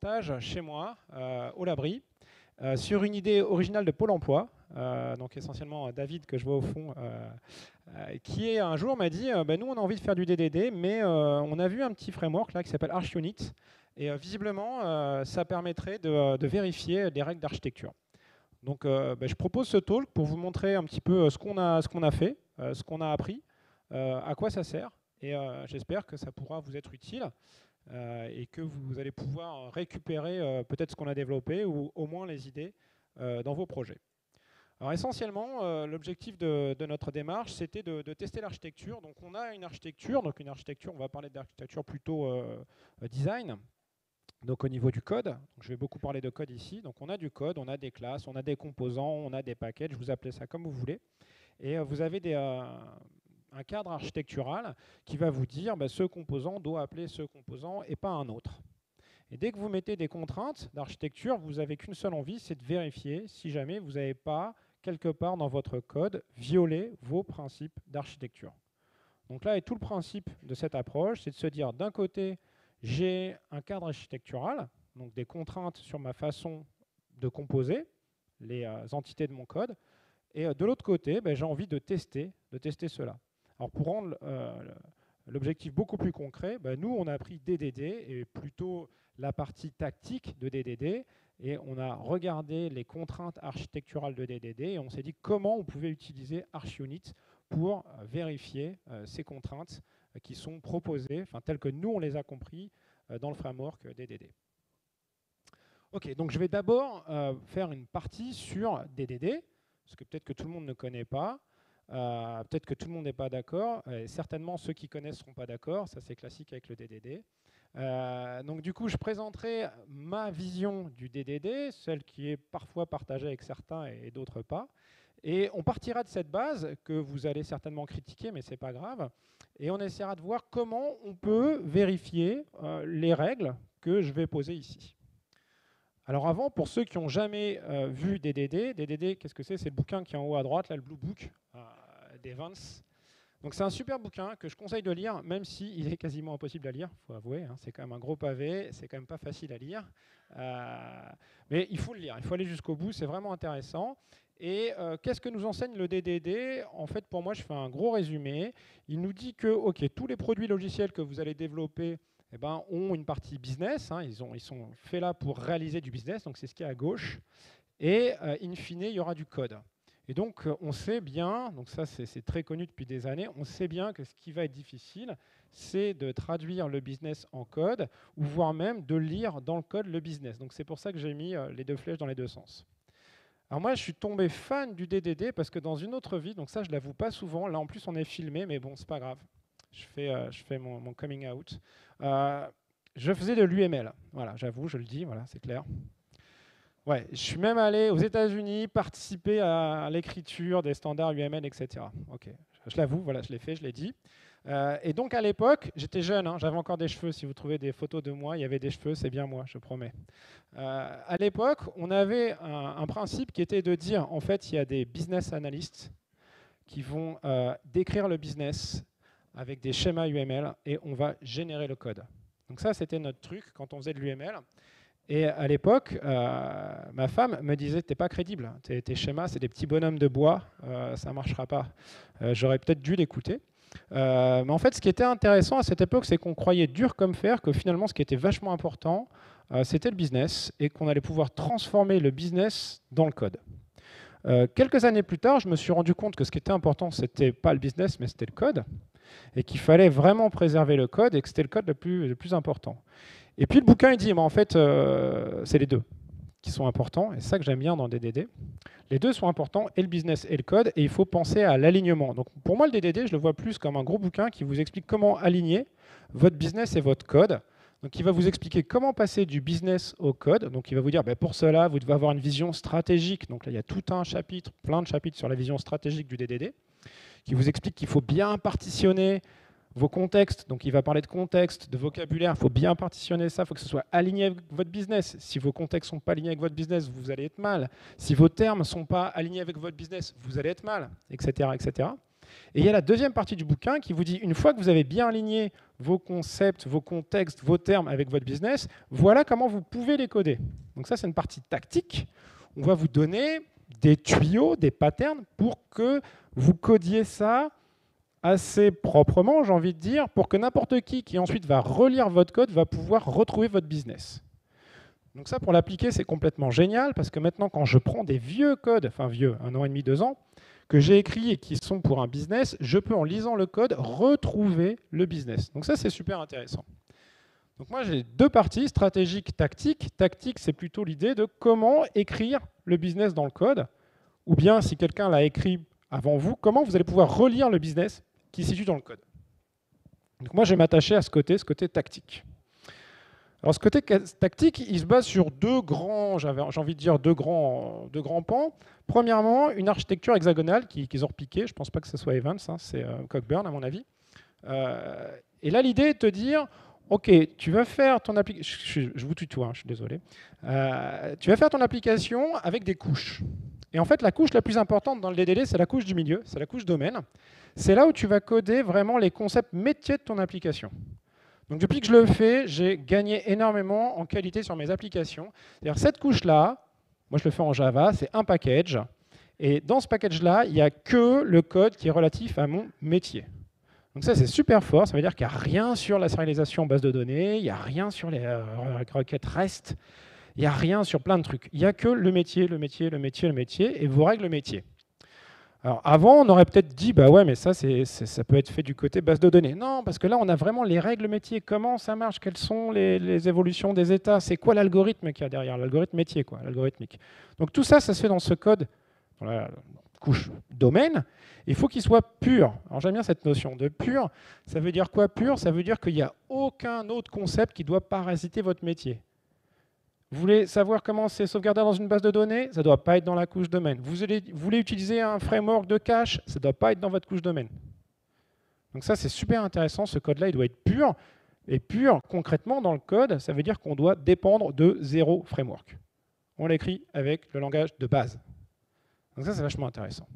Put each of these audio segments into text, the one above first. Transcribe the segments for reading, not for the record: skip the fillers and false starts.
stage chez moi, au Labri, sur une idée originale de Pôle emploi, donc essentiellement David que je vois au fond, qui un jour m'a dit bah, nous on a envie de faire du DDD, mais on a vu un petit framework là qui s'appelle ArchUnit, et visiblement ça permettrait de vérifier des règles d'architecture. Donc bah, je propose ce talk pour vous montrer un petit peu ce qu'on a fait, ce qu'on a appris, à quoi ça sert, et j'espère que ça pourra vous être utile. Et que vous allez pouvoir récupérer peut-être ce qu'on a développé ou au moins les idées dans vos projets. Alors essentiellement, l'objectif de notre démarche, c'était de tester l'architecture. Donc on a une architecture, on va parler d'architecture plutôt design, donc au niveau du code. Donc je vais beaucoup parler de code ici. Donc on a du code, on a des classes, on a des composants, on a des packages, vous appelez ça comme vous voulez. Et vous avez un cadre architectural qui va vous dire ce composant doit appeler ce composant et pas un autre. Et dès que vous mettez des contraintes d'architecture, vous n'avez qu'une seule envie, c'est de vérifier si jamais vous n'avez pas, quelque part dans votre code, violé vos principes d'architecture. Donc là, et tout le principe de cette approche, c'est de se dire, d'un côté, j'ai un cadre architectural, donc des contraintes sur ma façon de composer les entités de mon code, et de l'autre côté, j'ai envie de tester cela. Alors pour rendre l'objectif beaucoup plus concret, nous on a pris DDD et plutôt la partie tactique de DDD et on a regardé les contraintes architecturales de DDD et on s'est dit comment on pouvait utiliser ArchUnit pour vérifier ces contraintes qui sont proposées, telles que nous on les a compris dans le framework DDD. Ok, donc je vais d'abord faire une partie sur DDD, parce que peut-être que tout le monde ne connaît pas. Peut-être que tout le monde n'est pas d'accord, et certainement ceux qui connaissent ne seront pas d'accord, ça c'est classique avec le DDD. Donc du coup, je présenterai ma vision du DDD, celle qui est parfois partagée avec certains et d'autres pas. Et on partira de cette base que vous allez certainement critiquer, mais ce n'est pas grave. Et on essaiera de voir comment on peut vérifier les règles que je vais poser ici. Alors avant, pour ceux qui n'ont jamais vu DDD, qu'est-ce que c'est? C'est le bouquin qui est en haut à droite, là, le Blue Book d'Evans. Donc c'est un super bouquin que je conseille de lire, même s'il est quasiment impossible à lire, il faut avouer. Hein, c'est quand même un gros pavé, c'est quand même pas facile à lire. Mais il faut le lire, il faut aller jusqu'au bout, c'est vraiment intéressant. Et qu'est-ce que nous enseigne le DDD? En fait, pour moi, je fais un gros résumé. Il nous dit que tous les produits logiciels que vous allez développer ont une partie business, hein, ils sont faits là pour réaliser du business, donc c'est ce qui est à gauche, et in fine, il y aura du code. Et donc, on sait bien, donc ça c'est très connu depuis des années, on sait bien que ce qui va être difficile, c'est de traduire le business en code, ou voire même de lire dans le code le business. Donc c'est pour ça que j'ai mis les deux flèches dans les deux sens. Alors moi, je suis tombé fan du DDD parce que dans une autre vie, donc ça je ne l'avoue pas souvent, là en plus on est filmé, mais bon, c'est pas grave. Je fais mon coming out. Je faisais de l'UML. Voilà, j'avoue, je le dis, voilà, c'est clair. Ouais, je suis même allé aux États-Unis participer à l'écriture des standards UML, etc. Ok, je l'avoue, voilà, je l'ai fait, je l'ai dit. Et donc à l'époque, j'étais jeune, hein, j'avais encore des cheveux. Si vous trouvez des photos de moi, il y avait des cheveux, c'est bien moi, je promets. À l'époque, on avait un principe qui était de dire, en fait, il y a des business analysts qui vont décrire le business avec des schémas UML et on va générer le code. Donc ça, c'était notre truc quand on faisait de l'UML. Et à l'époque, ma femme me disait, t'es pas crédible, tes schémas, c'est des petits bonhommes de bois, ça marchera pas. J'aurais peut-être dû l'écouter. Mais en fait, ce qui était intéressant à cette époque, c'est qu'on croyait dur comme fer que finalement, ce qui était vachement important, c'était le business et qu'on allait pouvoir transformer le business dans le code. Quelques années plus tard, je me suis rendu compte que ce qui était important, c'était pas le business, mais c'était le code, et qu'il fallait vraiment préserver le code, et que c'était le code le plus important. Et puis le bouquin, il dit, mais en fait, c'est les deux qui sont importants, et c'est ça que j'aime bien dans DDD. Les deux sont importants, et le business et le code, et il faut penser à l'alignement. Donc pour moi, le DDD, je le vois plus comme un gros bouquin qui vous explique comment aligner votre business et votre code. Donc, il va vous expliquer comment passer du business au code. Donc, il va vous dire, pour cela, vous devez avoir une vision stratégique. Donc là, il y a tout un chapitre, plein de chapitres sur la vision stratégique du DDD, qui vous explique qu'il faut bien partitionner vos contextes. Donc, il va parler de contexte, de vocabulaire. Il faut bien partitionner ça. Il faut que ce soit aligné avec votre business. Si vos contextes ne sont pas alignés avec votre business, vous allez être mal. Si vos termes ne sont pas alignés avec votre business, vous allez être mal, etc., etc. Et il y a la deuxième partie du bouquin qui vous dit, une fois que vous avez bien aligné vos concepts, vos contextes, vos termes avec votre business, voilà comment vous pouvez les coder. Donc ça, c'est une partie tactique. On va vous donner des tuyaux, des patterns pour que vous codiez ça assez proprement, j'ai envie de dire, pour que n'importe qui ensuite va relire votre code va pouvoir retrouver votre business. Donc ça, pour l'appliquer, c'est complètement génial, parce que maintenant, quand je prends des vieux codes, enfin vieux, 1 an et demi, 2 ans, que j'ai écrits et qui sont pour un business, je peux, en lisant le code, retrouver le business. Donc ça, c'est super intéressant. Donc moi, j'ai deux parties, stratégique, tactique. Tactique, c'est plutôt l'idée de comment écrire le business dans le code, ou bien, si quelqu'un l'a écrit avant vous, comment vous allez pouvoir relire le business qui se situe dans le code. Donc moi, je vais m'attacher à ce côté tactique. Alors ce côté tactique, il se base sur deux grands, j'ai envie de dire deux grands pans. Premièrement, une architecture hexagonale qu'ils ont repiquée. Je ne pense pas que ce soit Evans, hein, c'est Cockburn à mon avis. Et là, l'idée est de te dire, OK, tu vas faire ton application, je vous tutoie, hein, je suis désolé. Tu vas faire ton application avec des couches. Et en fait, la couche la plus importante dans le DDD, c'est la couche du milieu, c'est la couche domaine. C'est là où tu vas coder vraiment les concepts métiers de ton application. Donc depuis que je le fais, j'ai gagné énormément en qualité sur mes applications. C'est-à-dire cette couche-là, moi je le fais en Java, c'est un package. Et dans ce package-là, il n'y a que le code qui est relatif à mon métier. Donc ça, c'est super fort. Ça veut dire qu'il n'y a rien sur la sérialisation en base de données, il n'y a rien sur les requêtes REST, il n'y a rien sur plein de trucs. Il n'y a que le métier, le métier, le métier, le métier et vos règles métiers. Alors avant, on aurait peut-être dit, bah ouais, mais ça peut être fait du côté base de données. Non, parce que là, on a vraiment les règles métiers. Comment ça marche? Quelles sont les évolutions des états? C'est quoi l'algorithme qu'il y a derrière? L'algorithme métier, quoi, l'algorithmique. Donc tout ça, ça se fait dans ce code, dans la couche domaine. Il faut qu'il soit pur. Alors j'aime bien cette notion de pur. Ça veut dire quoi pur? Ça veut dire qu'il n'y a aucun autre concept qui doit parasiter votre métier. Vous voulez savoir comment c'est sauvegardé dans une base de données? Ça ne doit pas être dans la couche domaine. Vous voulez utiliser un framework de cache? Ça ne doit pas être dans votre couche domaine. Donc ça, c'est super intéressant. Ce code-là, il doit être pur. Et pur, concrètement, dans le code, ça veut dire qu'on doit dépendre de zéro framework. On l'écrit avec le langage de base. Donc ça, c'est vachement intéressant.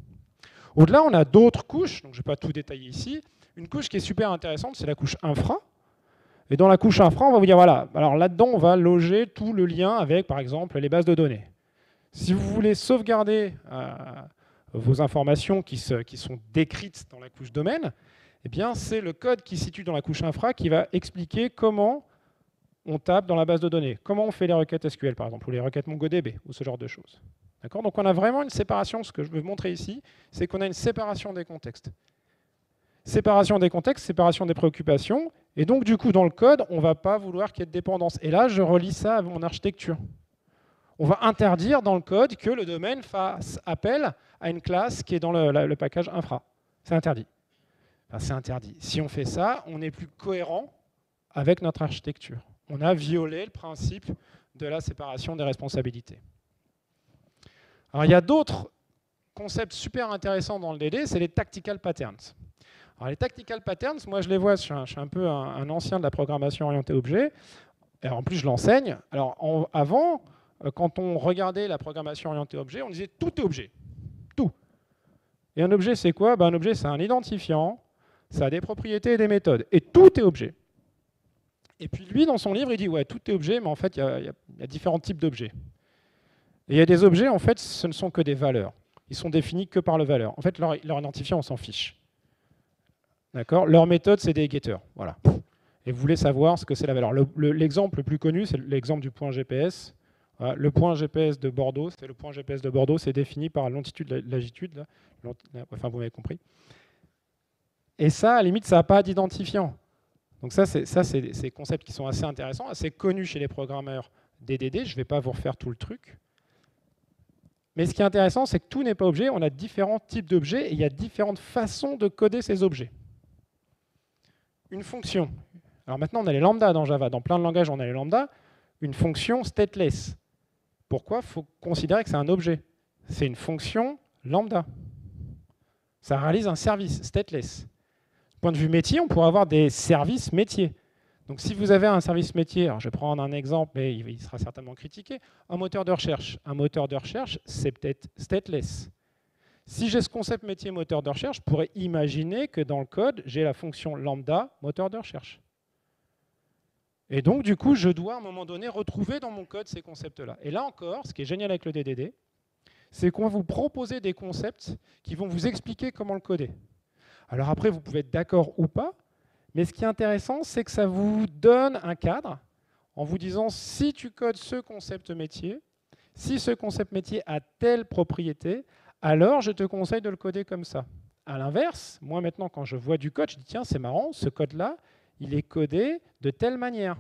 Au-delà, on a d'autres couches. Donc je ne vais pas tout détailler ici. Une couche qui est super intéressante, c'est la couche infra. Et dans la couche infra, on va vous dire, voilà, alors là-dedans, on va loger tout le lien avec, par exemple, les bases de données. Si vous voulez sauvegarder vos informations qui sont décrites dans la couche domaine, eh bien, c'est le code qui se situe dans la couche infra qui va expliquer comment on tape dans la base de données, comment on fait les requêtes SQL, par exemple, ou les requêtes MongoDB, ou ce genre de choses. D'accord? Donc on a vraiment une séparation. Ce que je veux vous montrer ici, c'est qu'on a une séparation des contextes. Séparation des contextes, séparation des préoccupations. Et donc, du coup, dans le code, on ne va pas vouloir qu'il y ait de dépendance. Et là, je relie ça à mon architecture. On va interdire dans le code que le domaine fasse appel à une classe qui est dans le package infra. C'est interdit. Enfin, c'est interdit. Si on fait ça, on n'est plus cohérent avec notre architecture. On a violé le principe de la séparation des responsabilités. Alors, il y a d'autres concepts super intéressants dans le DD, c'est les tactical patterns. Alors, les tactical patterns, moi je les vois, je suis un peu un ancien de la programmation orientée objet, et en plus je l'enseigne. Alors avant, quand on regardait la programmation orientée objet, on disait tout est objet, tout. Et un objet c'est quoi? Un objet c'est un identifiant, ça a des propriétés et des méthodes, et tout est objet. Et puis lui dans son livre il dit ouais tout est objet, mais en fait il y a différents types d'objets. Et il y a des objets en fait ce ne sont que des valeurs, ils sont définis que par le valeur. En fait leur identifiant on s'en fiche. D'accord. Leur méthode, c'est des getters. Voilà. Et vous voulez savoir ce que c'est la valeur. L'exemple le plus connu, c'est l'exemple du point GPS. Voilà. Le point GPS de Bordeaux, c'est le point GPS de Bordeaux, c'est défini par longitude, latitude. Enfin, vous m'avez compris. Et ça, à la limite, ça n'a pas d'identifiant. Donc ça, c'est des concepts qui sont assez intéressants, assez connus chez les programmeurs DDD. Je ne vais pas vous refaire tout le truc. Mais ce qui est intéressant, c'est que tout n'est pas objet. On a différents types d'objets et il y a différentes façons de coder ces objets. Une fonction. Alors maintenant, on a les lambda dans Java. Dans plein de langages, on a les lambda. Une fonction stateless. Pourquoi? Il faut considérer que c'est un objet. C'est une fonction lambda. Ça réalise un service stateless. Du point de vue métier, on pourrait avoir des services métiers. Donc si vous avez un service métier, alors je vais prendre un exemple, mais il sera certainement critiqué, un moteur de recherche. Un moteur de recherche, c'est peut-être stateless. Si j'ai ce concept métier moteur de recherche, je pourrais imaginer que dans le code, j'ai la fonction lambda moteur de recherche. Et donc, du coup, je dois à un moment donné retrouver dans mon code ces concepts-là. Et là encore, ce qui est génial avec le DDD, c'est qu'on va vous proposer des concepts qui vont vous expliquer comment le coder. Alors après, vous pouvez être d'accord ou pas, mais ce qui est intéressant, c'est que ça vous donne un cadre en vous disant si tu codes ce concept métier, si ce concept métier a telle propriété, alors je te conseille de le coder comme ça. À l'inverse, moi maintenant, quand je vois du code, je dis tiens, c'est marrant, ce code-là, il est codé de telle manière.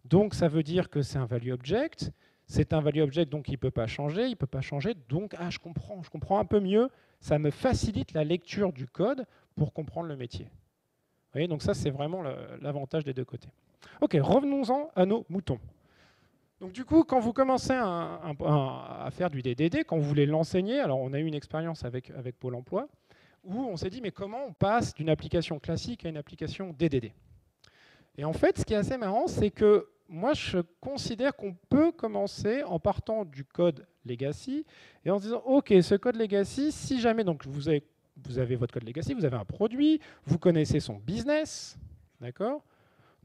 Donc ça veut dire que c'est un value object. C'est un value object, donc il ne peut pas changer, donc je comprends un peu mieux. Ça me facilite la lecture du code pour comprendre le métier. Vous voyez, donc ça, c'est vraiment l'avantage des deux côtés. Ok, revenons-en à nos moutons. Donc du coup, quand vous commencez à faire du DDD, quand vous voulez l'enseigner, alors on a eu une expérience avec Pôle emploi, où on s'est dit, mais comment on passe d'une application classique à une application DDD? Et en fait, ce qui est assez marrant, c'est que moi, je considère qu'on peut commencer en partant du code legacy et en se disant, OK, ce code legacy, si jamais donc vous avez votre code legacy, vous avez un produit, vous connaissez son business, d'accord?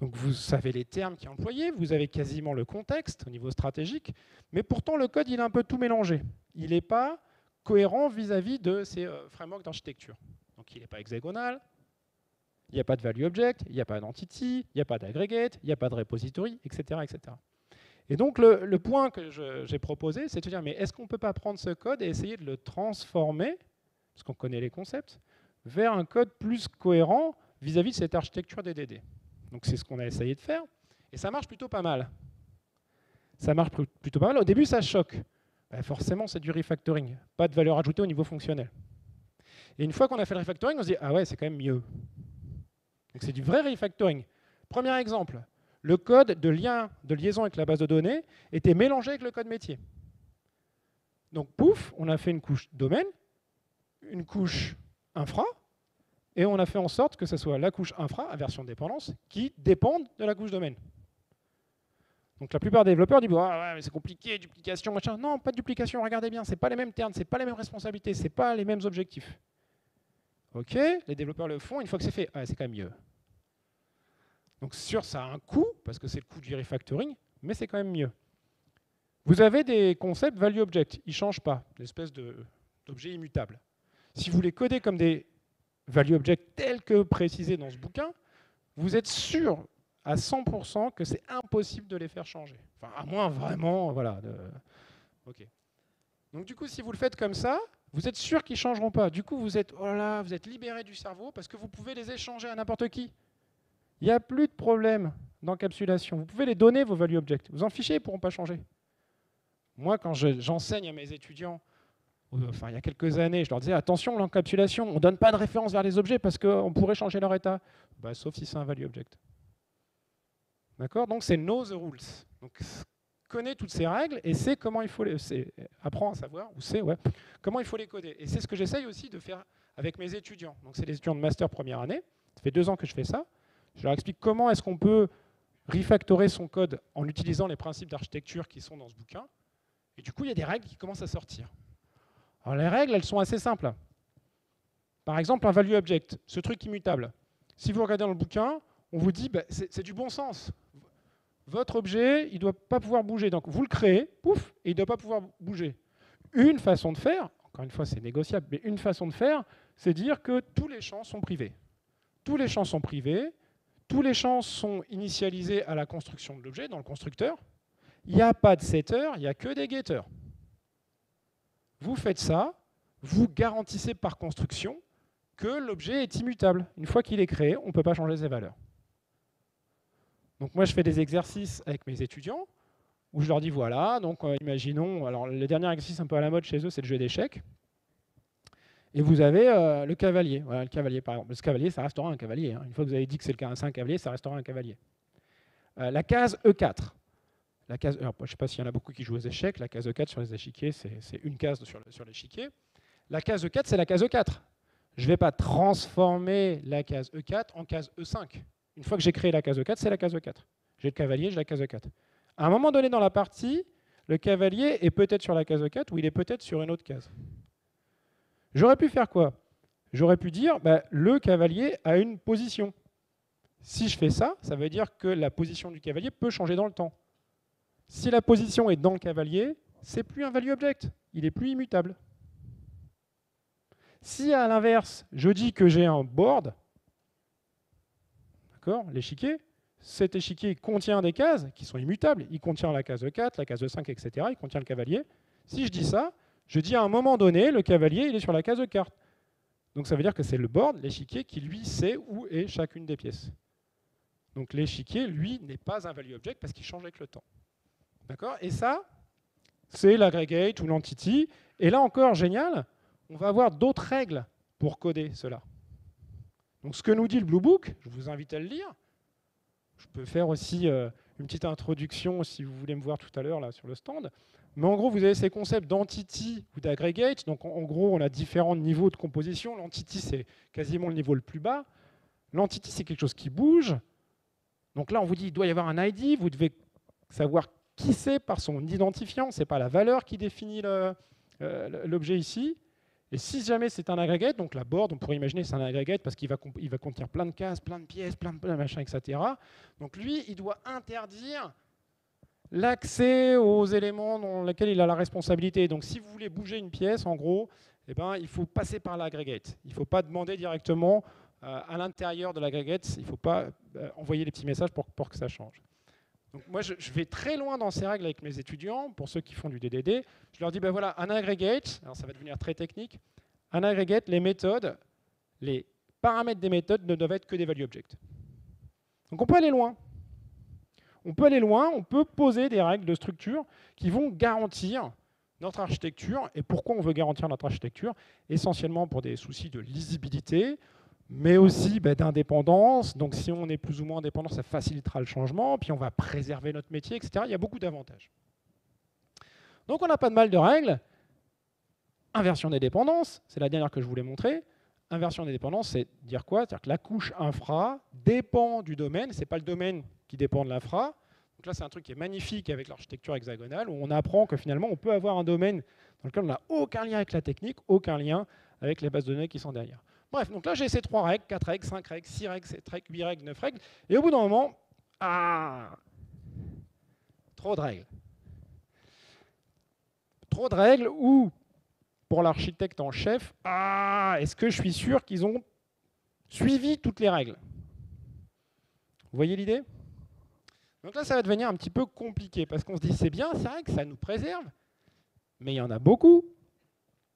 Donc vous savez les termes qui sont employés, vous avez quasiment le contexte au niveau stratégique, mais pourtant le code, il est un peu tout mélangé. Il n'est pas cohérent vis-à-vis de ces frameworks d'architecture. Donc il n'est pas hexagonal, il n'y a pas de value object, il n'y a pas d'entity, il n'y a pas d'aggregate, il n'y a pas de repository, etc., etc. Et donc le point que j'ai proposé, c'est de dire, mais est-ce qu'on ne peut pas prendre ce code et essayer de le transformer, parce qu'on connaît les concepts, vers un code plus cohérent vis-à-vis de cette architecture DDD. Donc c'est ce qu'on a essayé de faire, et ça marche plutôt pas mal. Ça marche plutôt pas mal. Au début, ça choque. Ben forcément, c'est du refactoring, pas de valeur ajoutée au niveau fonctionnel. Et une fois qu'on a fait le refactoring, on se dit, ah ouais, c'est quand même mieux. Donc c'est du vrai refactoring. Premier exemple, le code de liaison avec la base de données était mélangé avec le code métier. Donc pouf, on a fait une couche domaine, une couche infra, et on a fait en sorte que ce soit la couche infra, à version dépendance, qui dépende de la couche domaine. Donc la plupart des développeurs disent ah ouais, mais c'est compliqué, duplication, machin. Non, pas de duplication, regardez bien, c'est pas les mêmes termes, c'est pas les mêmes responsabilités, c'est pas les mêmes objectifs. Ok, les développeurs le font, une fois que c'est fait, ah, c'est quand même mieux. Donc sûr, ça a un coût, parce que c'est le coût du refactoring, mais c'est quand même mieux. Vous avez des concepts value object, ils ne changent pas, une espèce d'objet immutable. Si vous les codez comme des value object tels que précisés dans ce bouquin, vous êtes sûr à 100% que c'est impossible de les faire changer. Enfin, à moins vraiment, voilà. Ok. Donc du coup, si vous le faites comme ça, vous êtes sûr qu'ils ne changeront pas. Du coup, vous êtes, oh là là, vous êtes libéré du cerveau parce que vous pouvez les échanger à n'importe qui. Il n'y a plus de problème d'encapsulation. Vous pouvez les donner, vos value objects. Vous en fichez, ils ne pourront pas changer. Moi, quand j'enseigne à mes étudiants, enfin, il y a quelques années, je leur disais, attention, l'encapsulation, on ne donne pas de référence vers les objets parce qu'on pourrait changer leur état. Bah, sauf si c'est un value object. D'accord? Donc, c'est know the rules. Donc, connais toutes ces règles et sait comment il faut apprends à savoir, ou sait, ouais, comment il faut les coder. Et c'est ce que j'essaye aussi de faire avec mes étudiants. Donc, c'est les étudiants de master première année. Ça fait 2 ans que je fais ça. Je leur explique comment est-ce qu'on peut refactorer son code en utilisant les principes d'architecture qui sont dans ce bouquin. Et du coup, il y a des règles qui commencent à sortir. Alors les règles, elles sont assez simples. Par exemple, un value object, ce truc immutable. Si vous regardez dans le bouquin, on vous dit, bah, c'est du bon sens. Votre objet, il ne doit pas pouvoir bouger. Donc vous le créez, pouf, et il ne doit pas pouvoir bouger. Une façon de faire, encore une fois, c'est négociable, mais une façon de faire, c'est dire que tous les champs sont privés. Tous les champs sont privés. Tous les champs sont initialisés à la construction de l'objet, dans le constructeur. Il n'y a pas de setter, il n'y a que des getters. Vous faites ça, vous garantissez par construction que l'objet est immutable. Une fois qu'il est créé, on ne peut pas changer ses valeurs. Donc moi, je fais des exercices avec mes étudiants où je leur dis, voilà, donc imaginons, alors le dernier exercice un peu à la mode chez eux, c'est le jeu d'échecs. Et vous avez le cavalier. Voilà, le cavalier, par exemple. Ce cavalier, ça restera un cavalier. Hein. Une fois que vous avez dit que c'est un cavalier, ça restera un cavalier. La case E4. La case, alors, je ne sais pas s'il y en a beaucoup qui jouent aux échecs. La case E4 sur les échiquiers, c'est une case sur l'échiquier. La case E4, c'est la case E4. Je ne vais pas transformer la case E4 en case E5. Une fois que j'ai créé la case E4, c'est la case E4. J'ai le cavalier, j'ai la case E4. À un moment donné dans la partie, le cavalier est peut-être sur la case E4 ou il est peut-être sur une autre case. J'aurais pu faire quoi? J'aurais pu dire, bah, le cavalier a une position. Si je fais ça, ça veut dire que la position du cavalier peut changer dans le temps. Si la position est dans le cavalier, c'est plus un value object, il est plus immutable. Si à l'inverse, je dis que j'ai un board, d'accord, l'échiquier, cet échiquier contient des cases qui sont immutables. Il contient la case 4, la case 5, etc. Il contient le cavalier. Si je dis ça, je dis à un moment donné, le cavalier, il est sur la case 4. Donc ça veut dire que c'est le board, l'échiquier, qui lui sait où est chacune des pièces. Donc l'échiquier, lui, n'est pas un value object parce qu'il change avec le temps. D'accord? Et ça, c'est l'aggregate ou l'entity. Et là encore, génial, on va avoir d'autres règles pour coder cela. Donc ce que nous dit le Blue Book, je vous invite à le lire. Je peux faire aussi une petite introduction si vous voulez me voir tout à l'heure là sur le stand. Mais en gros, vous avez ces concepts d'entity ou d'aggregate. Donc en gros, on a différents niveaux de composition. L'entity, c'est quasiment le niveau le plus bas. L'entity, c'est quelque chose qui bouge. Donc là, on vous dit il doit y avoir un ID. Vous devez savoir qui c'est par son identifiant. Ce n'est pas la valeur qui définit l'objet ici. Et si jamais c'est un aggregate, donc la board, on pourrait imaginer c'est un aggregate parce qu'il va contenir plein de cases, plein de pièces, plein de machins, etc. Donc lui, il doit interdire l'accès aux éléments dans lesquels il a la responsabilité. Donc si vous voulez bouger une pièce, en gros, eh ben, il faut passer par l'aggregate. Il ne faut pas demander directement à l'intérieur de l'aggregate, il ne faut pas envoyer des petits messages pour que ça change. Donc moi, je vais très loin dans ces règles avec mes étudiants. Pour ceux qui font du DDD, je leur dis, ben voilà, un aggregate, alors ça va devenir très technique, un aggregate, les méthodes, les paramètres des méthodes ne doivent être que des value objects. Donc on peut aller loin. On peut aller loin, on peut poser des règles de structure qui vont garantir notre architecture. Et pourquoi on veut garantir notre architecture? Essentiellement pour des soucis de lisibilité, mais aussi d'indépendance. Donc si on est plus ou moins indépendant, ça facilitera le changement, puis on va préserver notre métier, etc. Il y a beaucoup d'avantages. Donc on n'a pas de mal de règles. Inversion des dépendances, c'est la dernière que je voulais montrer. Inversion des dépendances, c'est dire quoi? C'est-à-dire que la couche infra dépend du domaine, ce n'est pas le domaine qui dépend de l'infra. Donc là, c'est un truc qui est magnifique avec l'architecture hexagonale, où on apprend que finalement, on peut avoir un domaine dans lequel on n'a aucun lien avec la technique, aucun lien avec les bases de données qui sont derrière. Bref, donc là j'ai ces 3 règles, 4 règles, 5 règles, 6 règles, 7 règles, 8 règles, 9 règles, et au bout d'un moment, trop de règles. Trop de règles où, pour l'architecte en chef, est-ce que je suis sûr qu'ils ont suivi toutes les règles? Vous voyez l'idée? Donc là ça va devenir un petit peu compliqué, parce qu'on se dit c'est bien, c'est vrai que ça nous préserve, mais il y en a beaucoup.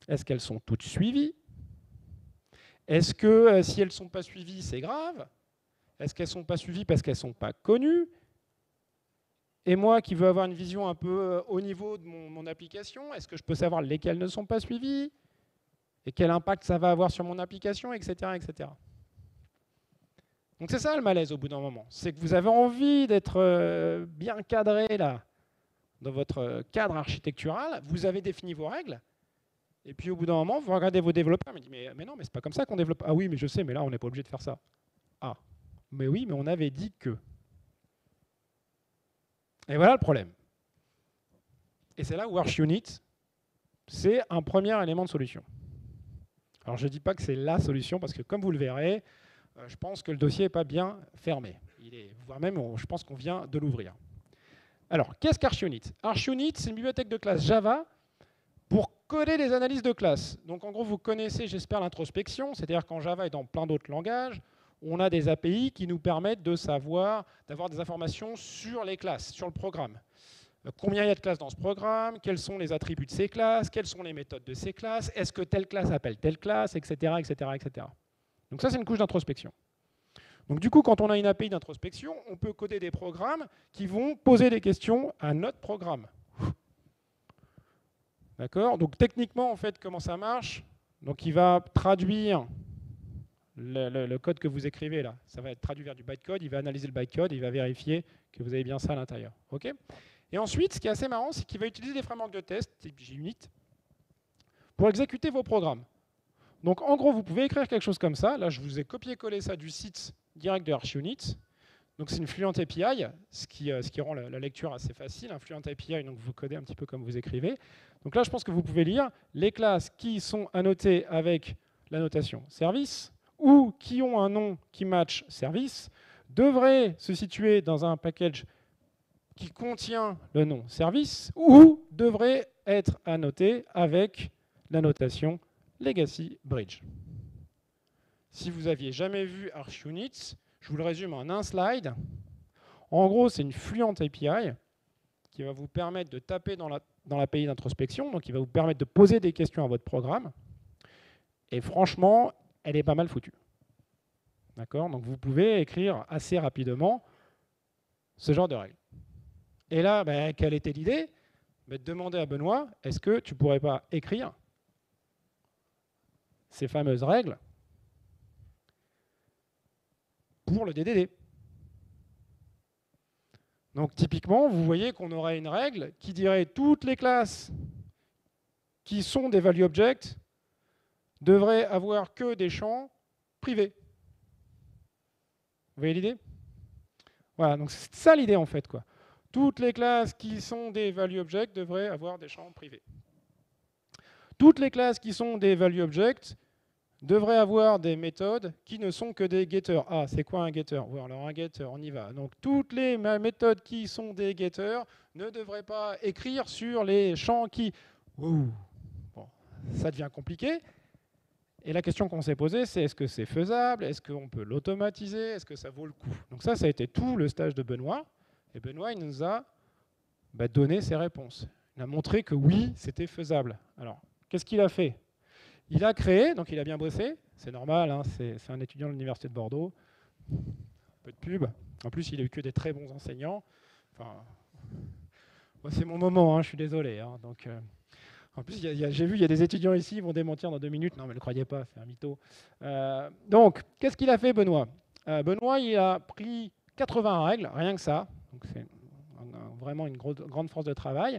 Est-ce qu'elles sont toutes suivies? Est-ce que si elles ne sont pas suivies, c'est grave? Est-ce qu'elles ne sont pas suivies parce qu'elles ne sont pas connues? Et moi qui veux avoir une vision un peu au niveau de mon application, est-ce que je peux savoir lesquelles ne sont pas suivies? Et quel impact ça va avoir sur mon application, etc. etc. Donc c'est ça le malaise au bout d'un moment. C'est que vous avez envie d'être bien cadré là, dans votre cadre architectural, vous avez défini vos règles, et puis au bout d'un moment, vous regardez vos développeurs, et vous dites mais non, mais c'est pas comme ça qu'on développe. Ah oui, mais je sais, mais là on n'est pas obligé de faire ça. Ah, mais oui, mais on avait dit que. Et voilà le problème. Et c'est là où ArchUnit, c'est un premier élément de solution. Alors je ne dis pas que c'est la solution, parce que comme vous le verrez, je pense que le dossier n'est pas bien fermé. Voire même, je pense qu'on vient de l'ouvrir. Alors, qu'est-ce qu'ArchUnit? ArchUnit, c'est une bibliothèque de classe Java pour coder les analyses de classe. Donc en gros, vous connaissez, j'espère, l'introspection, c'est-à-dire qu'en Java et dans plein d'autres langages, on a des API qui nous permettent de savoir, d'avoir des informations sur les classes, sur le programme. Combien il y a de classes dans ce programme, quels sont les attributs de ces classes, quelles sont les méthodes de ces classes, est-ce que telle classe appelle telle classe, etc. etc., etc. Donc ça, c'est une couche d'introspection. Donc du coup, quand on a une API d'introspection, on peut coder des programmes qui vont poser des questions à notre programme. D'accord? Donc techniquement, en fait, comment ça marche? Donc il va traduire le code que vous écrivez là. Ça va être traduit vers du bytecode, il va analyser le bytecode, il va vérifier que vous avez bien ça à l'intérieur. Okay? Et ensuite, ce qui est assez marrant, c'est qu'il va utiliser des frameworks de test, type JUnit, pour exécuter vos programmes. Donc en gros, vous pouvez écrire quelque chose comme ça. Là, je vous ai copié-collé ça du site direct de ArchUnit. Donc c'est une Fluent API, ce qui rend la lecture assez facile. Un Fluent API, donc vous codez un petit peu comme vous écrivez. Donc là, je pense que vous pouvez lire les classes qui sont annotées avec la notation service ou qui ont un nom qui match service devraient se situer dans un package qui contient le nom service ou devraient être annotées avec la notation legacy bridge. Si vous n'aviez jamais vu ArchUnit, je vous le résume en un slide. En gros, c'est une Fluent API qui va vous permettre de taper dans l'API d'introspection, donc qui va vous permettre de poser des questions à votre programme. Et franchement, elle est pas mal foutue. D'accord? Donc vous pouvez écrire assez rapidement ce genre de règles. Et là, quelle était l'idée? De demander à Benoît, est-ce que tu ne pourrais pas écrire ces fameuses règles pour le DDD? Donc typiquement, vous voyez qu'on aurait une règle qui dirait toutes les classes qui sont des value objects devraient avoir que des champs privés. Vous voyez l'idée? Voilà, donc c'est ça l'idée en fait, quoi. Toutes les classes qui sont des value objects devraient avoir des champs privés. Toutes les classes qui sont des value objects devraient avoir des méthodes qui ne sont que des getters. Ah, c'est quoi un getter? Bon, alors un getter, on y va. Donc toutes les méthodes qui sont des getters ne devraient pas écrire sur les champs qui... Ouh. Bon, ça devient compliqué. Et la question qu'on s'est posée, c'est est-ce que c'est faisable? Est-ce qu'on peut l'automatiser? Est-ce que ça vaut le coup? Donc ça a été tout le stage de Benoît. Et Benoît, il nous a donné ses réponses. Il a montré que oui, c'était faisable. Alors, qu'est-ce qu'il a fait? Il a créé, donc il a bien bossé, c'est normal, hein, c'est un étudiant de l'Université de Bordeaux, un peu de pub. En plus, il a eu que des très bons enseignants. Enfin, c'est mon moment, hein, je suis désolé. Hein, donc, en plus, j'ai vu, il y a des étudiants ici, ils vont démentir dans 2 minutes. Non, mais ne le croyez pas, c'est un mytho. Donc, qu'est-ce qu'il a fait, Benoît? Benoît, il a pris 80 règles, rien que ça. Donc, c'est vraiment une grande force de travail,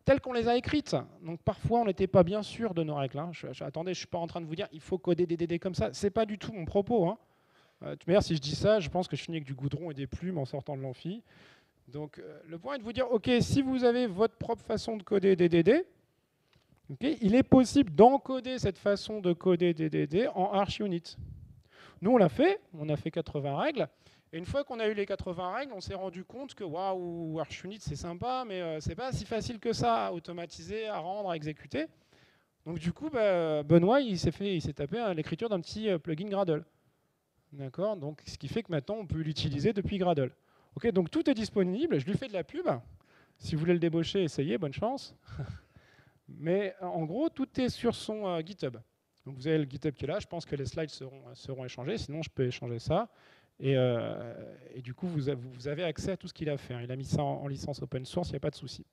telles qu'on les a écrites. Donc parfois, on n'était pas bien sûr de nos règles. Hein. Attendez, je ne suis pas en train de vous dire il faut coder des DDD comme ça. Ce n'est pas du tout mon propos. Hein. D'ailleurs, si je dis ça, je pense que je finis avec du goudron et des plumes en sortant de l'amphi. Donc le point est de vous dire, OK, si vous avez votre propre façon de coder des DDD, okay, il est possible d'encoder cette façon de coder des DDD en ArchUnit. Nous, on l'a fait. On a fait 80 règles. Et une fois qu'on a eu les 80 règles, on s'est rendu compte que waouh, ArchUnit c'est sympa, mais c'est pas si facile que ça à automatiser, à rendre, à exécuter. Donc du coup, Benoît, il s'est tapé à l'écriture d'un petit plugin Gradle. D'accord? Donc ce qui fait que maintenant on peut l'utiliser depuis Gradle. Ok, donc tout est disponible. Je lui fais de la pub. Si vous voulez le débaucher, essayez, bonne chance. Mais en gros, tout est sur son GitHub. Donc vous avez le GitHub qui est là. Je pense que les slides seront échangés. Sinon, je peux échanger ça. Et du coup, vous avez accès à tout ce qu'il a fait. Hein. Il a mis ça en licence open source, il n'y a pas de souci.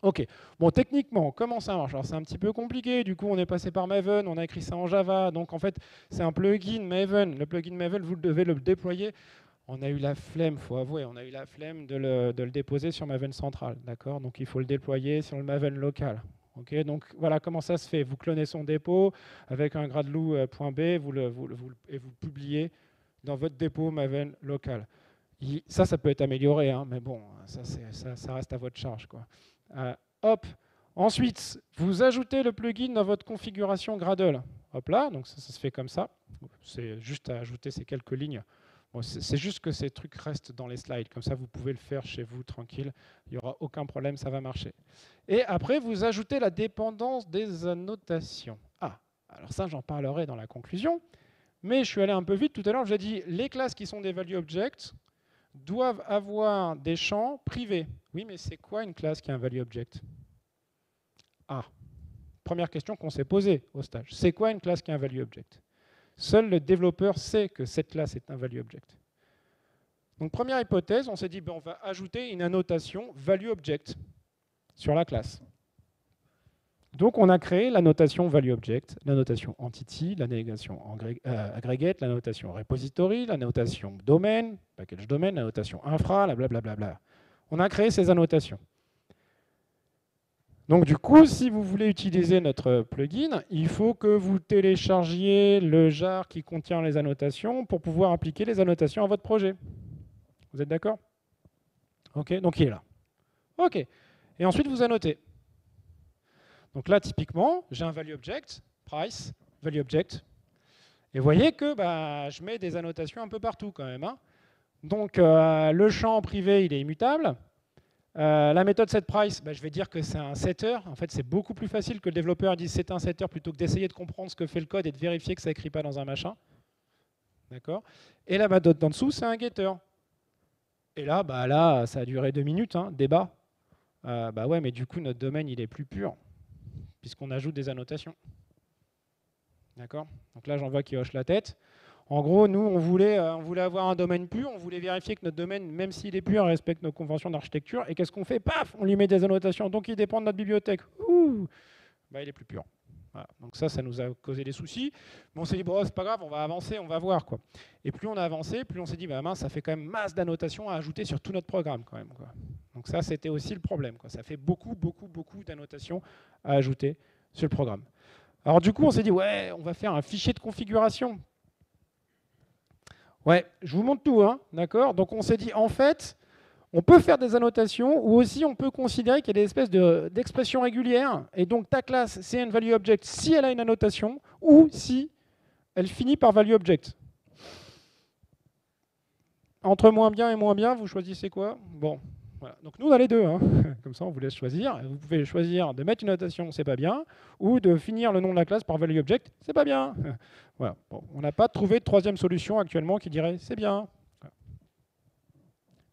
OK. Bon, techniquement, comment ça marche? Alors, c'est un petit peu compliqué. Du coup, on est passé par Maven, on a écrit ça en Java. Donc, en fait, c'est un plugin Maven. Le plugin Maven, vous devez le déployer. On a eu la flemme, il faut avouer, on a eu la flemme de le déposer sur Maven central. D'accord? Donc, il faut le déployer sur le Maven local. Okay, donc voilà comment ça se fait. Vous clonez son dépôt avec un gradloo.b et vous publiez dans votre dépôt Maven local. Ça peut être amélioré, hein, mais bon, ça reste à votre charge, quoi. Hop. Ensuite, vous ajoutez le plugin dans votre configuration Gradle. Hop là, donc ça se fait comme ça. C'est juste à ajouter ces quelques lignes. Bon, c'est juste que ces trucs restent dans les slides. Comme ça, vous pouvez le faire chez vous, tranquille. Il n'y aura aucun problème, ça va marcher. Et après, vous ajoutez la dépendance des annotations. Ah, alors ça, j'en parlerai dans la conclusion. Mais je suis allé un peu vite. Tout à l'heure, j'ai dit les classes qui sont des value objects doivent avoir des champs privés. Oui, mais c'est quoi une classe qui est un value object? Ah, première question qu'on s'est posée au stage. C'est quoi une classe qui est un value object? Seul le développeur sait que cette classe est un value object. Donc première hypothèse, on s'est dit on va ajouter une annotation value object sur la classe. Donc on a créé la notation value object, la notation entity, la notation aggregate, la notation repository, la notation domain, package domain, la notation infra, la blablabla. On a créé ces annotations. Donc du coup, si vous voulez utiliser notre plugin, il faut que vous téléchargiez le jar qui contient les annotations pour pouvoir appliquer les annotations à votre projet. Vous êtes d'accord? OK, donc il est là. OK. Et ensuite, vous annotez. Donc là, typiquement, j'ai un value object, price, value object. Et vous voyez que je mets des annotations un peu partout quand même, hein. Donc le champ privé, il est immutable. La méthode setPrice, je vais dire que c'est un setter. En fait, c'est beaucoup plus facile que le développeur dise c'est un setter plutôt que d'essayer de comprendre ce que fait le code et de vérifier que ça n'écrit pas dans un machin. D'accord? Et la méthode d'en dessous, c'est un getter. Et là, là, ça a duré 2 minutes, hein, débat. Ouais, mais du coup, notre domaine, il est plus pur, puisqu'on ajoute des annotations. D'accord? Donc là, j'en vois qui hoche la tête. En gros, nous, on voulait avoir un domaine pur, on voulait vérifier que notre domaine, même s'il est pur, respecte nos conventions d'architecture. Et qu'est-ce qu'on fait? Paf! On lui met des annotations. Donc, il dépend de notre bibliothèque. Ouh! Il est plus pur. Voilà. Donc ça nous a causé des soucis. Mais on s'est dit, bon, c'est pas grave, on va avancer, on va voir, quoi. Et plus on a avancé, plus on s'est dit, mince, ça fait quand même masse d'annotations à ajouter sur tout notre programme, quand même, quoi. Donc ça, c'était aussi le problème, quoi. Ça fait beaucoup d'annotations à ajouter sur le programme. Alors du coup, on s'est dit, ouais, on va faire un fichier de configuration. Ouais, je vous montre tout, hein, d'accord? Donc on s'est dit, en fait, on peut faire des annotations, ou aussi on peut considérer qu'il y a des espèces d'expressions régulières, et donc ta classe, c'est un value object si elle a une annotation, ou si elle finit par value object. Entre moins bien et moins bien, vous choisissez quoi? Bon, voilà. Donc nous, on a les deux, hein. Comme ça, on vous laisse choisir. Vous pouvez choisir de mettre une annotation, c'est pas bien, ou de finir le nom de la classe par value object, c'est pas bien. Voilà. Bon, on n'a pas trouvé de troisième solution actuellement qui dirait c'est bien. Voilà.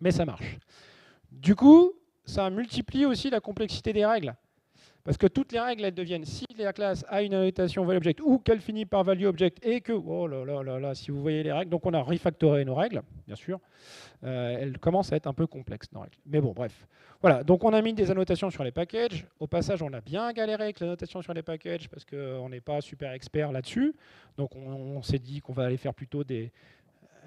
Mais ça marche. Du coup, ça multiplie aussi la complexité des règles. Parce que toutes les règles, elles deviennent, si la classe a une annotation value object ou qu'elle finit par value object et que, oh là là là là, si vous voyez les règles, donc on a refactoré nos règles, bien sûr, elles commencent à être un peu complexes, nos règles. Mais bon, bref. Voilà, donc on a mis des annotations sur les packages. Au passage, on a bien galéré avec l'annotation sur les packages parce qu'on n'est pas super expert là-dessus. Donc on s'est dit qu'on va aller faire plutôt des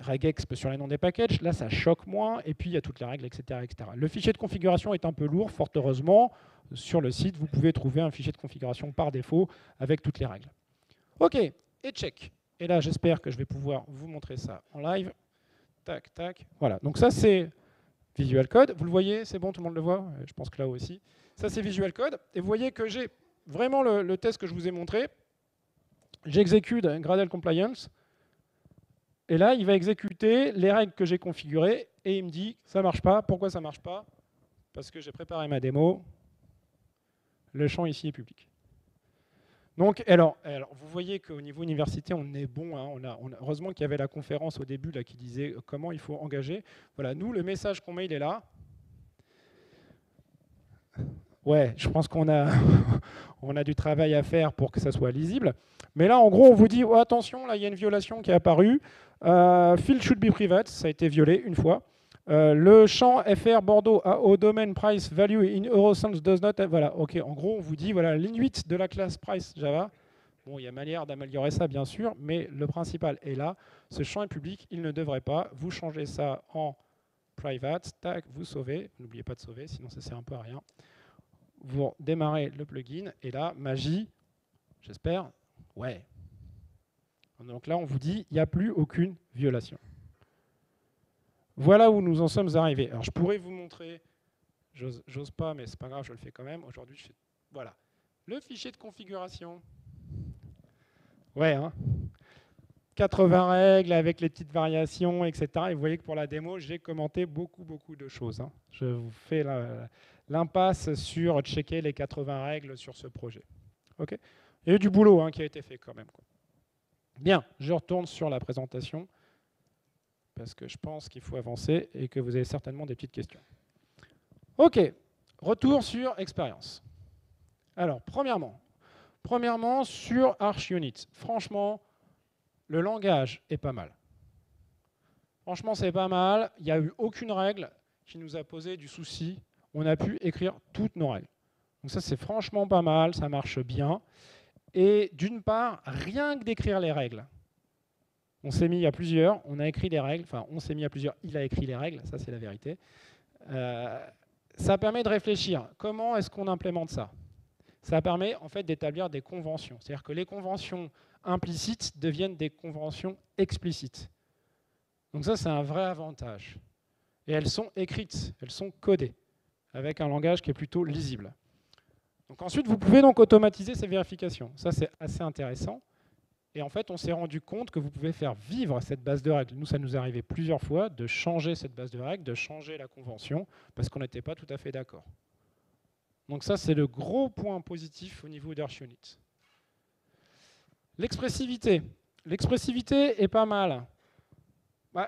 regexp sur les noms des packages. Là, ça choque moins. Et puis, il y a toutes les règles, etc., etc. Le fichier de configuration est un peu lourd, fort heureusement. Sur le site, vous pouvez trouver un fichier de configuration par défaut avec toutes les règles. OK, et check. Et là, j'espère que je vais pouvoir vous montrer ça en live. Tac, tac. Voilà, donc ça, c'est Visual Code. Vous le voyez, c'est bon, tout le monde le voit? Je pense que là aussi. Ça, c'est Visual Code. Et vous voyez que j'ai vraiment le test que je vous ai montré. J'exécute Gradle Compliance. Et là, il va exécuter les règles que j'ai configurées et il me dit ça ne marche pas. Pourquoi ça ne marche pas? Parce que j'ai préparé ma démo. Le champ ici est public. Donc, alors vous voyez qu'au niveau université, on est bon. Hein, heureusement qu'il y avait la conférence au début là, qui disait comment il faut engager. Voilà, nous, le message qu'on met, il est là. Ouais, je pense qu'on a, on a du travail à faire pour que ça soit lisible. Mais là, en gros, on vous dit, oh, attention, là, il y a une violation qui est apparue. Field should be private, ça a été violé une fois. Le champ FR Bordeaux au domain price value in eurocents does not have, voilà, ok, en gros, on vous dit, voilà, l'init de la classe price Java. Bon, il y a manière d'améliorer ça, bien sûr, mais le principal est là. Ce champ est public, il ne devrait pas. Vous changez ça en private, tac, vous sauvez. N'oubliez pas de sauver, sinon ça sert un peu à rien. Vous démarrez le plugin, et là, magie, j'espère, ouais. Donc là, on vous dit, il n'y a plus aucune violation. Voilà où nous en sommes arrivés. Alors, je pourrais vous montrer, j'ose pas, mais c'est pas grave, je le fais quand même. Aujourd'hui, voilà. Le fichier de configuration. Ouais, hein. 80 règles avec les petites variations, etc. Et vous voyez que pour la démo, j'ai commenté beaucoup de choses. Hein. Je vous fais l'impasse sur checker les 80 règles sur ce projet. Okay, il y a eu du boulot hein, qui a été fait quand même. Quoi. Bien, je retourne sur la présentation parce que je pense qu'il faut avancer et que vous avez certainement des petites questions. OK, retour sur expérience. Alors, premièrement sur ArchUnit, franchement, le langage est pas mal. Franchement, c'est pas mal. Il n'y a eu aucune règle qui nous a posé du souci. On a pu écrire toutes nos règles. Donc ça, c'est franchement pas mal, ça marche bien. Et d'une part, rien que d'écrire les règles, on s'est mis à plusieurs, on a écrit les règles, enfin on s'est mis à plusieurs, il a écrit les règles, ça c'est la vérité. Ça permet de réfléchir, comment est-ce qu'on implémente ça? Ça permet en fait d'établir des conventions, c'est-à-dire que les conventions implicites deviennent des conventions explicites. Donc ça c'est un vrai avantage. Et elles sont écrites, elles sont codées, avec un langage qui est plutôt lisible. Donc ensuite, vous pouvez donc automatiser ces vérifications. Ça, c'est assez intéressant. Et en fait, on s'est rendu compte que vous pouvez faire vivre cette base de règles. Nous, ça nous est arrivé plusieurs fois de changer cette base de règles, de changer la convention, parce qu'on n'était pas tout à fait d'accord. Donc ça, c'est le gros point positif au niveau d'ArchUnit. L'expressivité. L'expressivité est pas mal.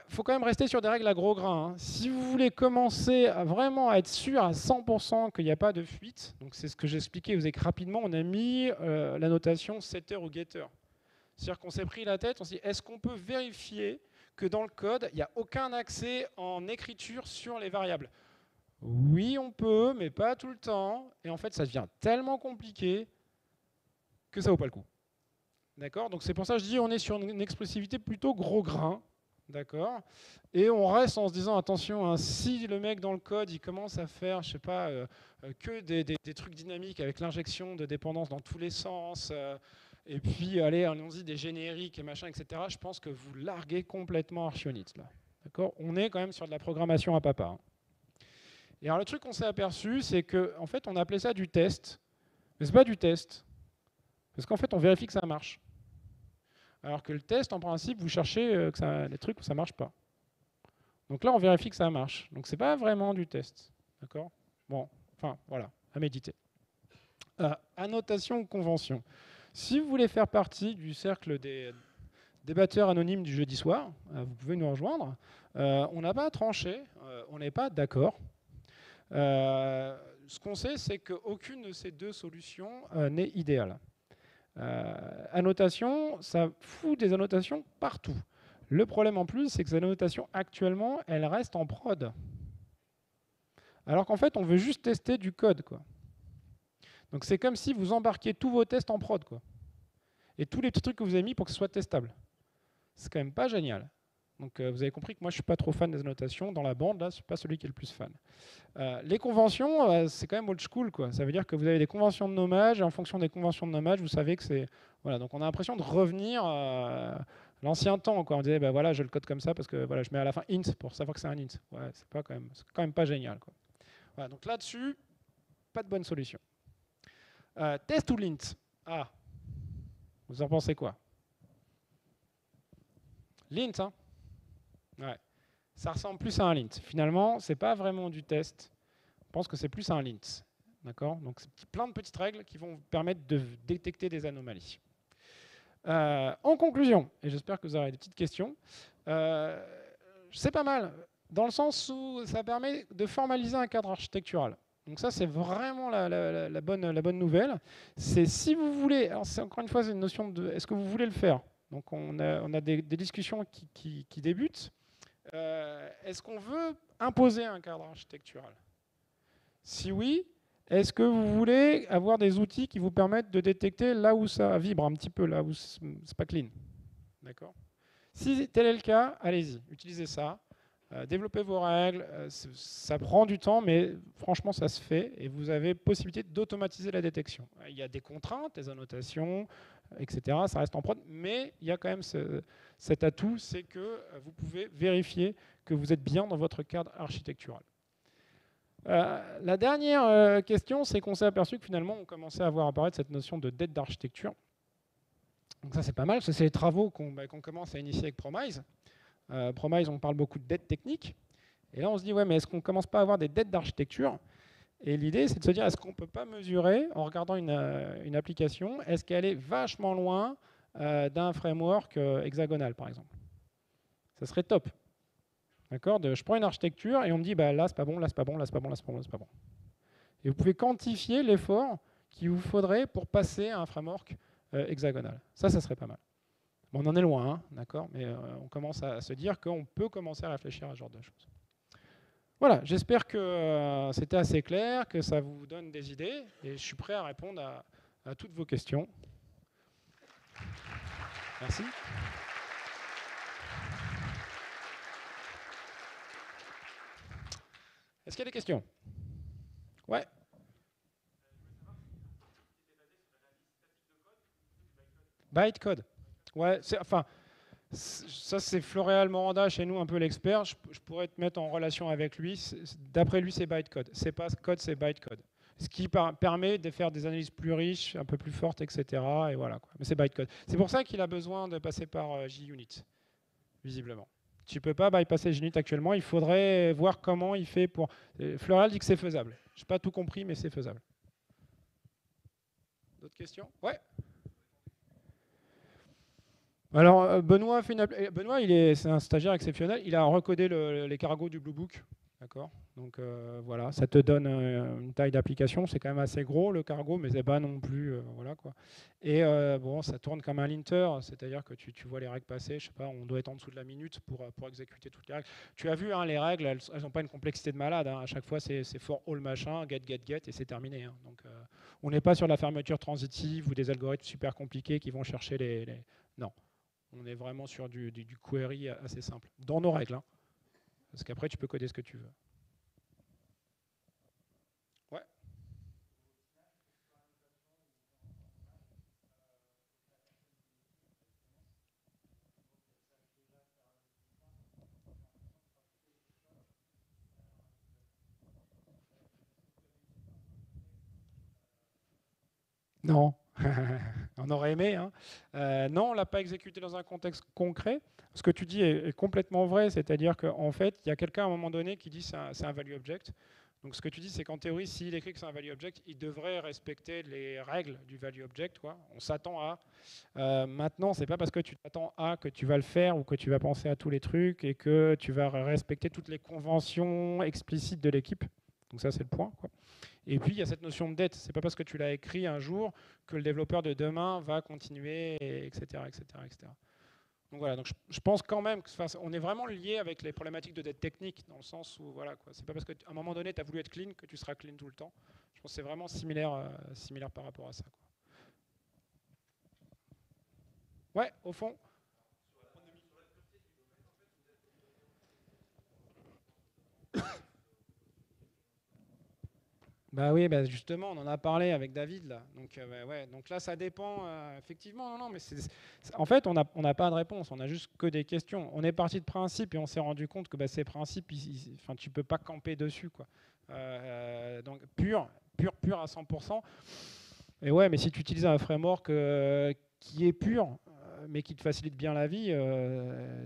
Faut quand même rester sur des règles à gros grains. Si vous voulez commencer à vraiment être sûr à 100% qu'il n'y a pas de fuite, donc c'est ce que j'expliquais, vous avez que rapidement, on a mis la notation setter ou getter. C'est-à-dire qu'on s'est pris la tête, on s'est dit, est-ce qu'on peut vérifier que dans le code, il n'y a aucun accès en écriture sur les variables? Oui, on peut, mais pas tout le temps. Et en fait, ça devient tellement compliqué que ça ne vaut pas le coup. D'accord? Donc c'est pour ça que je dis on est sur une expressivité plutôt gros grain. D'accord? Et on reste en se disant, attention, hein, si le mec dans le code, il commence à faire, je sais pas, que des trucs dynamiques avec l'injection de dépendance dans tous les sens, et puis, allez, allons-y, des génériques et machin, etc., je pense que vous larguez complètement ArchUnit, là. D'accord? On est quand même sur de la programmation à papa. Hein. Et alors, le truc qu'on s'est aperçu, c'est qu'en fait, on appelait ça du test, mais ce n'est pas du test. Parce qu'en fait, on vérifie que ça marche. Alors que le test, en principe, vous cherchez des trucs où ça ne marche pas. Donc là, on vérifie que ça marche. Donc, ce n'est pas vraiment du test. D'accord? Bon, enfin, voilà, à méditer. Annotation ou convention. Si vous voulez faire partie du cercle des débatteurs anonymes du jeudi soir, vous pouvez nous rejoindre. On n'a pas tranché, on n'est pas d'accord. Ce qu'on sait, c'est qu'aucune de ces deux solutions n'est idéale. Annotation, ça fout des annotations partout. Le problème en plus, c'est que ces annotations, actuellement, elles restent en prod. Alors qu'en fait, on veut juste tester du code, quoi. Donc c'est comme si vous embarquiez tous vos tests en prod, quoi. Et tous les petits trucs que vous avez mis pour que ce soit testable. C'est quand même pas génial. Donc vous avez compris que moi je suis pas trop fan des annotations. Dans la bande, là, je suis pas celui qui est le plus fan. Les conventions, c'est quand même old school, quoi. Ça veut dire que vous avez des conventions de nommage, et en fonction des conventions de nommage, vous savez que c'est... Voilà, donc on a l'impression de revenir à l'ancien temps, quoi. On disait, ben voilà, je le code comme ça parce que voilà, je mets à la fin int pour savoir que c'est un int. Ouais, c'est quand même pas génial, quoi. Voilà, donc là-dessus, pas de bonne solution. Test ou lint? Ah, vous en pensez quoi? Lint, hein? Ouais. Ça ressemble plus à un lint. Finalement, c'est pas vraiment du test. Je pense que c'est plus un lint. D'accord? Donc, c'est plein de petites règles qui vont vous permettre de détecter des anomalies. En conclusion, et j'espère que vous aurez des petites questions, c'est pas mal, dans le sens où ça permet de formaliser un cadre architectural. Donc ça, c'est vraiment la bonne nouvelle. C'est si vous voulez, alors c'est encore une fois, c'est une notion de est-ce que vous voulez le faire? Donc on a des discussions qui débutent. Est-ce qu'on veut imposer un cadre architectural? Si oui, est-ce que vous voulez avoir des outils qui vous permettent de détecter là où ça vibre un petit peu, là où c'est pas clean? D'accord? Si tel est le cas, allez-y, utilisez ça. Développez vos règles, ça prend du temps, mais franchement, ça se fait. Et vous avez possibilité d'automatiser la détection. Il y a des contraintes, des annotations, etc. Ça reste en prod, mais il y a quand même cet atout, c'est que vous pouvez vérifier que vous êtes bien dans votre cadre architectural. La dernière question, c'est qu'on s'est aperçu que finalement, on commençait à voir apparaître cette notion de dette d'architecture. Donc ça, c'est pas mal, parce que c'est les travaux qu'on commence à initier avec Promise. Promise, on parle beaucoup de dettes techniques. Et là, on se dit, ouais, mais est-ce qu'on ne commence pas à avoir des dettes d'architecture? Et l'idée, c'est de se dire, est-ce qu'on ne peut pas mesurer, en regardant une application, est-ce qu'elle est vachement loin d'un framework hexagonal, par exemple? Ça serait top. D'accord? Je prends une architecture et on me dit, bah, là, c'est pas bon, là, c'est pas bon, là, c'est pas bon, là, c'est pas bon, là, c'est pas bon. Et vous pouvez quantifier l'effort qu'il vous faudrait pour passer à un framework hexagonal. Ça serait pas mal. Bon, on en est loin, hein, d'accord, mais on commence à se dire qu'on peut commencer à réfléchir à ce genre de choses. Voilà, j'espère que c'était assez clair, que ça vous donne des idées, et je suis prêt à répondre à toutes vos questions. Merci. Est-ce qu'il y a des questions? Ouais. Bytecode. Ouais, enfin, Ça, c'est Floréal Moranda, chez nous, un peu l'expert. Je pourrais te mettre en relation avec lui. D'après lui, c'est bytecode. C'est pas code, c'est bytecode. Ce qui permet de faire des analyses plus riches, un peu plus fortes, etc. Et voilà, quoi. Mais c'est bytecode. C'est pour ça qu'il a besoin de passer par JUnit, visiblement. Tu ne peux pas bypasser JUnit actuellement. Il faudrait voir comment il fait pour... Floréal dit que c'est faisable. Je n'ai pas tout compris, mais c'est faisable. D'autres questions? Ouais. Alors, Benoît, Benoît c'est un stagiaire exceptionnel. Il a recodé les cargos du Blue Book. D'accord. Donc voilà, ça te donne une taille d'application. C'est quand même assez gros le cargo, mais c'est pas non plus. Voilà quoi. Et bon, ça tourne comme un linter, c'est-à-dire que tu vois les règles passer. Je sais pas, on doit être en dessous de la minute pour exécuter toutes les règles. Tu as vu, hein, les règles, elles n'ont pas une complexité de malade. Hein. À chaque fois, c'est for all machin, get, et c'est terminé. Hein. Donc on n'est pas sur la fermeture transitive ou des algorithmes super compliqués qui vont chercher les... Non. On est vraiment sur du query assez simple, dans nos règles. Hein, parce qu'après, tu peux coder ce que tu veux. Ouais. Non. On aurait aimé. Hein. Non, on ne l'a pas exécuté dans un contexte concret. Ce que tu dis est complètement vrai, c'est-à-dire qu'en fait, il y a quelqu'un à un moment donné qui dit que c'est un value object. Donc ce que tu dis, c'est qu'en théorie, s'il écrit que c'est un value object, il devrait respecter les règles du value object. Quoi. On s'attend à. Maintenant, c'est pas parce que tu t'attends à que tu vas le faire ou que tu vas penser à tous les trucs et que tu vas respecter toutes les conventions explicites de l'équipe. Donc ça, c'est le point. Quoi. Et puis, il y a cette notion de dette. C'est pas parce que tu l'as écrit un jour que le développeur de demain va continuer, etc., etc., etc. Donc voilà, donc je pense quand même qu'on est vraiment lié avec les problématiques de dette technique, dans le sens où, voilà, quoi, c'est pas parce qu'à un moment donné, tu as voulu être clean que tu seras clean tout le temps. Je pense que c'est vraiment similaire par rapport à ça. Quoi. Ouais, au fond. Bah oui, bah justement, on en a parlé avec David là. Donc, bah ouais. Donc là, ça dépend. Effectivement, non, mais en fait, on n'a pas de réponse. On a juste que des questions. On est parti de principe et on s'est rendu compte que bah, ces principes, enfin, tu peux pas camper dessus, quoi. Donc pur à 100%. Et ouais, mais si tu utilises un framework qui est pur, mais qui te facilite bien la vie,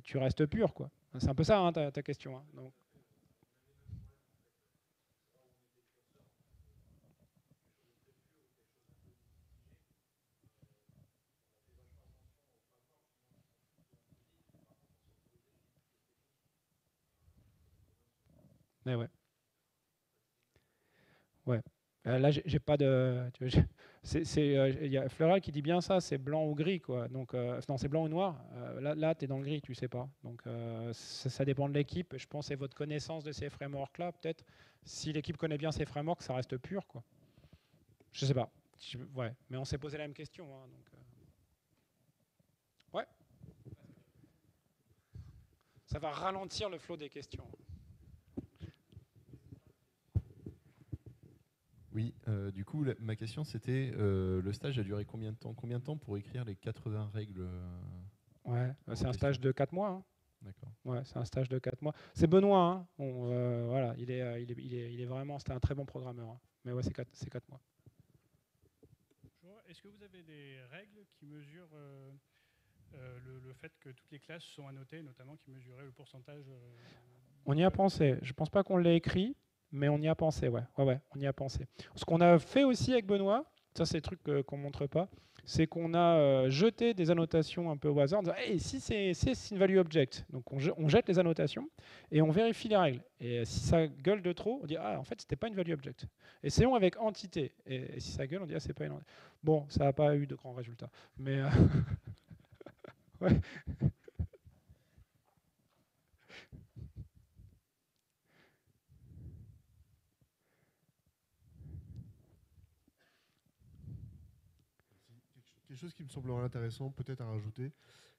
tu restes pur, quoi. C'est un peu ça, hein, ta question. Hein. Donc, mais ouais. Ouais. Là, j'ai pas de. Tu vois, il y a Fleural qui dit bien ça, c'est blanc ou gris, quoi. Donc, non, c'est blanc ou noir. Là, tu es dans le gris, tu sais pas. Donc, ça dépend de l'équipe. Je pense que c'est votre connaissance de ces frameworks-là, peut-être. Si l'équipe connaît bien ces frameworks, ça reste pur, quoi. Je sais pas. Ouais, mais on s'est posé la même question. Hein, donc, ouais, ça va ralentir le flot des questions. Oui, du coup, ma question c'était le stage a duré combien de temps? Combien de temps pour écrire les 80 règles Ouais, c'est un stage de 4 mois. Hein. D'accord. Ouais, c'est un stage de 4 mois. C'est Benoît, hein. Voilà, il est vraiment, c'était un très bon programmeur. Hein. Mais ouais, c'est 4 mois. Est-ce que vous avez des règles qui mesurent le fait que toutes les classes sont annotées, notamment qui mesuraient le pourcentage On y a pensé. Je pense pas qu'on l'ait écrit, mais on y a pensé, ouais. Ouais, on y a pensé. Ce qu'on a fait aussi avec Benoît, ça c'est des trucs qu'on montre pas, c'est qu'on a jeté des annotations un peu au hasard, en disant, hey, si c'est une value object, donc on jette les annotations et on vérifie les règles. Et si ça gueule de trop, on dit, ah, en fait, c'était pas une value object. Essayons avec entité. Et si ça gueule, on dit, ah, c'est pas une entité. Bon, ça n'a pas eu de grands résultats. Mais, ouais. Quelque chose qui me semblerait intéressant, peut-être à rajouter,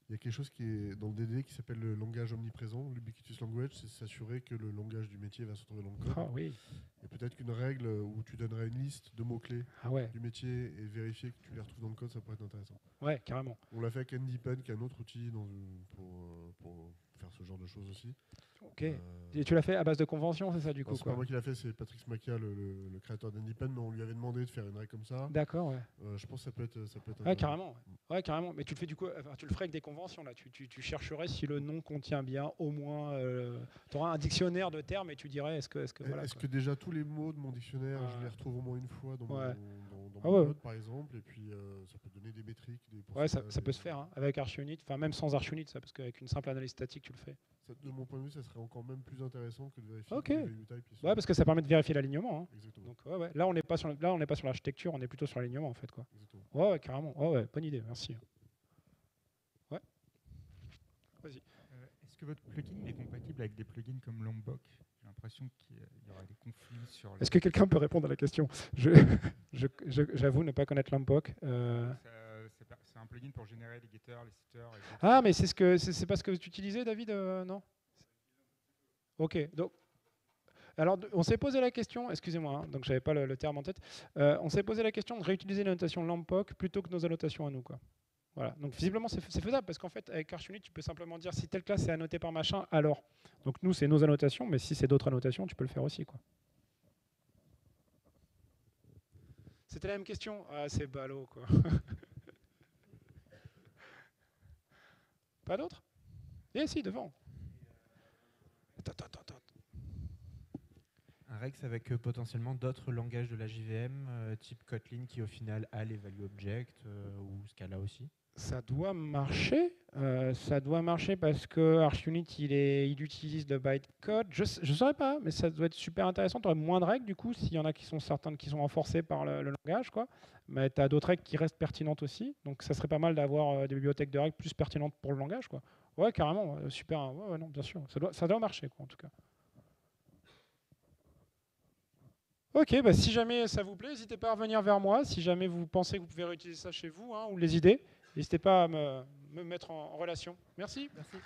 il y a quelque chose qui est dans le DD qui s'appelle le langage omniprésent, l'ubiquitous language, c'est s'assurer que le langage du métier va se retrouver dans le code. Ah oui. Et peut-être qu'une règle où tu donnerais une liste de mots-clés Ouais. du métier et vérifier que tu les retrouves dans le code, ça pourrait être intéressant. Ouais, carrément. On l'a fait avec NDPen, qui est un autre outil genre de choses aussi. Ok. Et tu l'as fait à base de convention, c'est ça du coup C'est quoi. pas moi qui l'a fait, c'est Patrick Smakia, le créateur d'Independent, mais on lui avait demandé de faire une règle comme ça. D'accord, ouais. Je pense que ça peut être Ouais, intéressant. carrément. Ouais, carrément. Mais tu le fais du coup, enfin, tu le ferais avec des conventions là. Tu chercherais si le nom contient bien au moins. Tu auras un dictionnaire de termes et tu dirais est-ce que voilà. Est-ce quoi. que déjà tous les mots de mon dictionnaire, je les retrouve au moins une fois dans Ouais. dans Ah mon ouais. code, par exemple, et puis ça peut donner des métriques, des Ouais, ça pourcentages, peut se faire hein, avec ArchUnit, enfin même sans ArchUnit, ça, parce qu'avec une simple analyse statique, tu le fais. De mon point de vue, ça serait encore même plus intéressant que de vérifier Ok. que les value type, ils sont- Ouais, parce que ça permet de vérifier l'alignement. Hein. Exactement. Donc ouais. Là, on n'est pas sur l'architecture, on est plutôt sur l'alignement en fait quoi. Exactement. Ouais, carrément. Ouais, bonne idée, merci. Ouais. Vas-y. Est-ce que votre plugin est compatible avec des plugins comme Lombok? J'ai l'impression qu'il y aura des conflits sur les... Est-ce que quelqu'un peut répondre à la question? J'avoue ne pas connaître Lombok. C'est un plugin pour générer les getters, les setters. Ah, mais c'est pas ce que tu utilisais, David, non? Ok, donc. Alors, on s'est posé la question, excusez-moi, hein, donc j'avais pas le terme en tête. On s'est posé la question de réutiliser la notation Lampok plutôt que nos annotations à nous, quoi. Voilà. Donc visiblement c'est faisable parce qu'en fait avec ArchUnit tu peux simplement dire si telle classe est annotée par machin alors. Donc nous c'est nos annotations, mais si c'est d'autres annotations tu peux le faire aussi, quoi. C'était la même question. Ah c'est ballot quoi. Pas d'autres? Eh si, devant. Attends. Un Rex avec potentiellement d'autres langages de la JVM, type Kotlin qui au final a les value object ou Scala aussi. Ça doit marcher. Parce que ArchUnit il utilise le bytecode. Je ne saurais pas, mais ça doit être super intéressant. Tu aurais moins de règles du coup, s'il y en a qui sont certaines qui sont renforcées par le langage, quoi. Mais tu as d'autres règles qui restent pertinentes aussi. Donc ça serait pas mal d'avoir des bibliothèques de règles plus pertinentes pour le langage, quoi. Ouais, carrément, super. Ouais, non, bien sûr. Ça doit marcher, quoi, en tout cas. Ok, bah si jamais ça vous plaît, n'hésitez pas à revenir vers moi. Si jamais vous pensez que vous pouvez réutiliser ça chez vous, hein, ou les idées, n'hésitez pas à me mettre en relation. Merci. Merci.